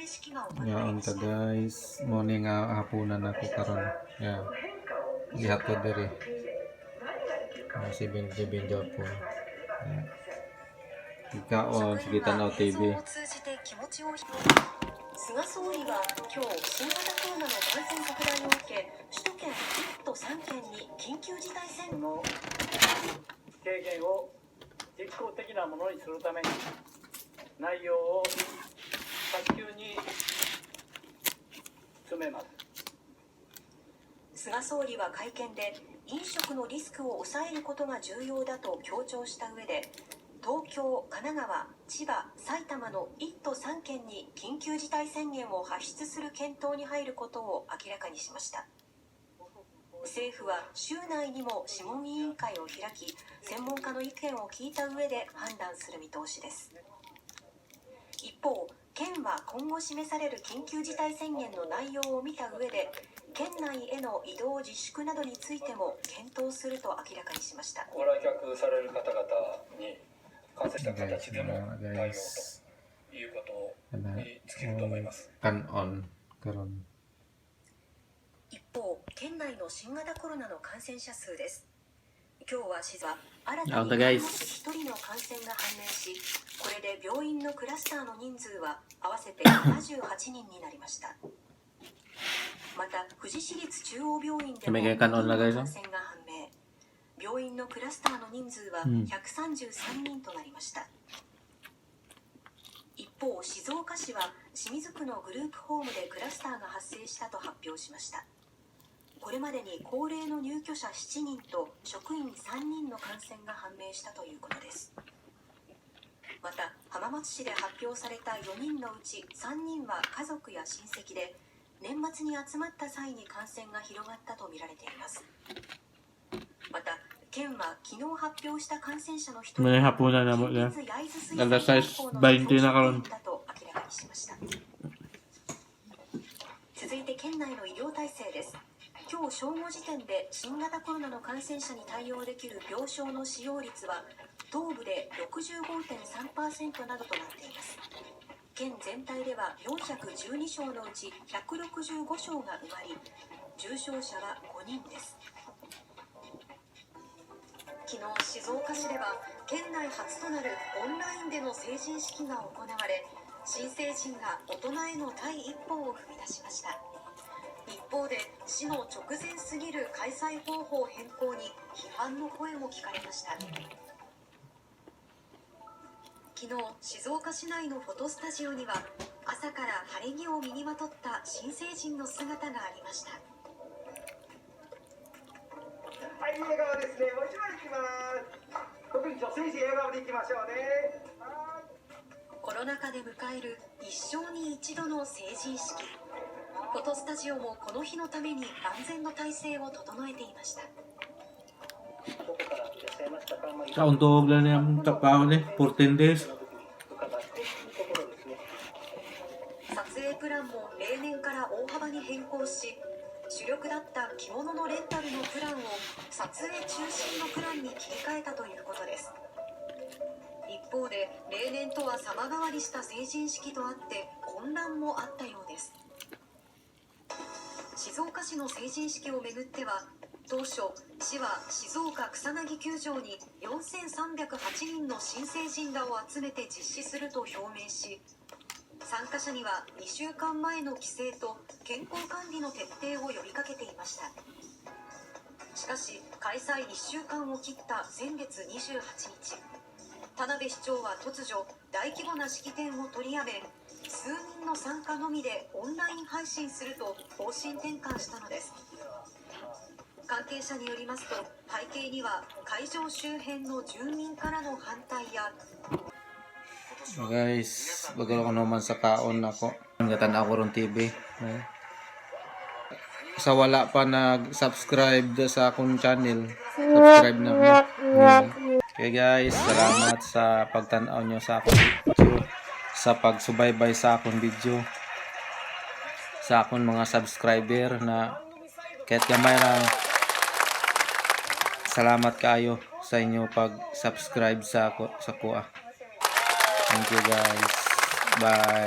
Yaon ta guys, morning nga hapunan ako karon. Yeah. Gihapon diri. Si Benji Japon. Ikaon sige tanaw TV. 菅総理は今日新型コロナの感染拡大を受け、首都圏1都3県に緊急事態宣言の軽減を実効的なものにするために内容を早急に詰めます。菅総理は会見で飲食のリスクを抑えることが重要だと強調した上で、東京、神奈川、千葉、埼玉の1都3県に緊急事態宣言を発出する検討に入ることを明らかにしました。政府は週内にも諮問委員会を開き、専門家の意見を聞いた上で判断する見通しです。一方、県は今後示される緊急事態宣言の内容を見た上で、県内への移動自粛などについても検討すると明らかにしました。ご来客される方々に感染した形での対応ということに尽きると思います。一方、県内の新型コロナの感染者数です。今日は新たに1人の感染が判明し、これで病院のクラスターの人数は合わせて78人になりました。また、富士市立中央病院でも感染が判明。病院のクラスターの人数は133人となりました。一方、静岡市は清水区のグループホームでクラスターが発生したと発表しました。これまでに高齢の入居者7人と職員3人の感染が判明したということです。また、浜松市で発表された4人のうち3人は家族や親戚で、年末に集まった際に感染が広がったとみられています。また、県は昨日発表した感染者の1人が近鉄焼津水産高校の教職員だと明らかにしました。続いて県内の医療体制です。今日正午時点で新型コロナの感染者に対応できる病床の使用率は東部で 65.3% などとなっています。県全体では412床のうち165床が埋まり、重症者は5人です。昨日、静岡市では県内初となるオンラインでの成人式が行われ、新成人が大人への第一歩を踏み出しました。一方で、市の直前すぎる開催方法変更に批判の声も聞かれました。昨日、静岡市内のフォトスタジオには朝から晴れ着を身にまとった新成人の姿がありました。はい、笑顔ですね。もう一枚いきます。特に女性陣笑顔でいきましょうね。コロナ禍で迎える一生に一度の成人式。フォトスタジオもこの日のために万全の体制を整えていました。Untuk bulan yang tepat nih, 14 days. 撮影プランも例年から大幅に変更し、主力だった着物のレンタルのプランを撮影中心のプランに切り替えたということです。一方で、例年とは様変わりした成人式とあって混乱もあったようです。静岡市の成人式をめぐっては、当初、市は静岡草薙球場に4308人の新成人らを集めて実施すると表明し、参加者には2週間前の規制と健康管理の徹底を呼びかけていました。しかし、開催1週間を切った先月28日、田辺市長は突如、大規模な式典を取りやめ、数人の参加のみでオンライン配信すると方針転換したのです。関係者によりますと、背景には会場周辺の住民からの反対やGuys, bagal ko naman sa kaon ako. Hangatan ako ron TV. Sa wala pa nag-subscribe sa akong channel, subscribe na mo. Okay guys, salamat sa pagtanaw nyo sa akong video, sa pagsubaybay sa akong video, sa akong mga subscriber na kahit gamay lang. Salamat kayo sa inyo pag-subscribe sa kuha. Thank you guys. Bye.